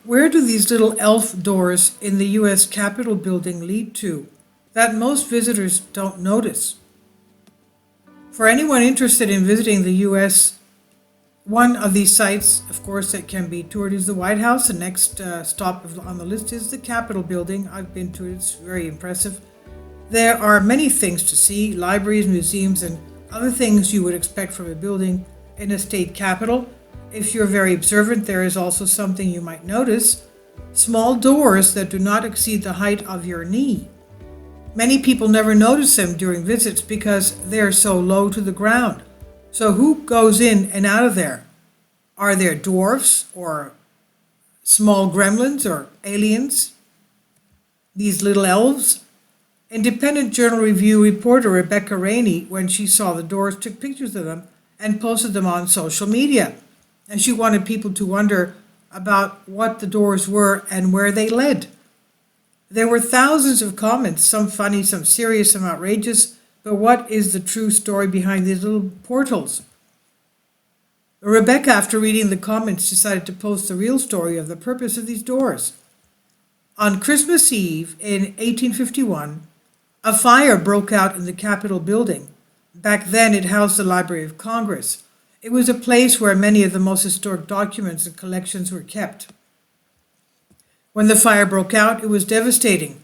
Where do these little elf doors in the US Capitol building lead to that most visitors don't notice? For anyone interested in visiting the US, one of these sites, of course, that can be toured is the White House. The next stop on the list is the Capitol building. I've been to it, it's very impressive. There are many things to see, libraries, museums, and other things you would expect from a building in a state capital. If you're very observant, there is also something you might notice: small doors that do not exceed the height of your knee. Many people never notice them during visits because they're so low to the ground. So who goes in and out of there? Are there dwarfs or small gremlins or aliens? These little elves? Independent Journal Review reporter Rebecca Rainey, when she saw the doors, took pictures of them and posted them on social media. And she wanted people to wonder about what the doors were and where they led. There were thousands of comments, some funny, some serious, some outrageous, but what is the true story behind these little portals? Rebecca, after reading the comments, decided to post the real story of the purpose of these doors. On Christmas Eve in 1851, a fire broke out in the Capitol building. Back then it housed the Library of Congress. It was a place where many of the most historic documents and collections were kept. When the fire broke out, it was devastating.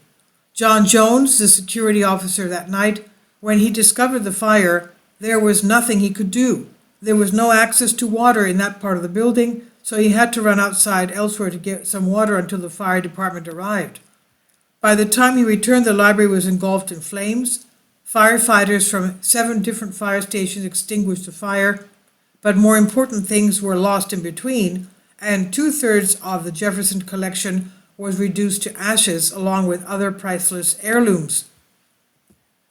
John Jones, the security officer that night, when he discovered the fire, there was nothing he could do. There was no access to water in that part of the building, so he had to run outside elsewhere to get some water until the fire department arrived. By the time he returned, the library was engulfed in flames. Firefighters from 7 different fire stations extinguished the fire, but more important things were lost in between, and 2/3 of the Jefferson collection was reduced to ashes along with other priceless heirlooms.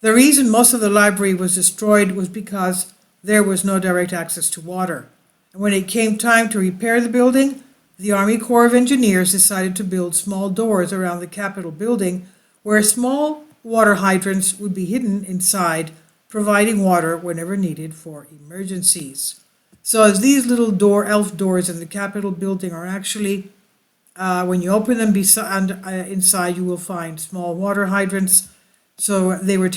The reason most of the library was destroyed was because there was no direct access to water. And when it came time to repair the building, the Army Corps of Engineers decided to build small doors around the Capitol building where small water hydrants would be hidden inside, providing water whenever needed for emergencies. So as these little elf doors in the Capitol building are actually, when you open them inside, you will find small water hydrants. So they are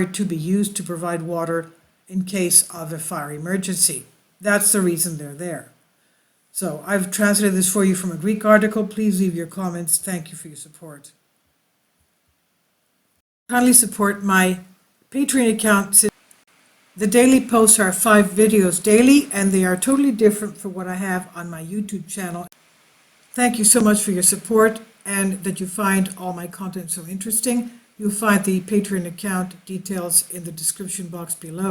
to be used to provide water in case of a fire emergency. That's the reason they're there. So I've translated this for you from a Greek article. Please leave your comments. Thank you for your support. Kindly support my Patreon account. The daily posts are 5 videos daily, and they are totally different from what I have on my YouTube channel. Thank you so much for your support and that you find all my content so interesting. You'll find the Patreon account details in the description box below.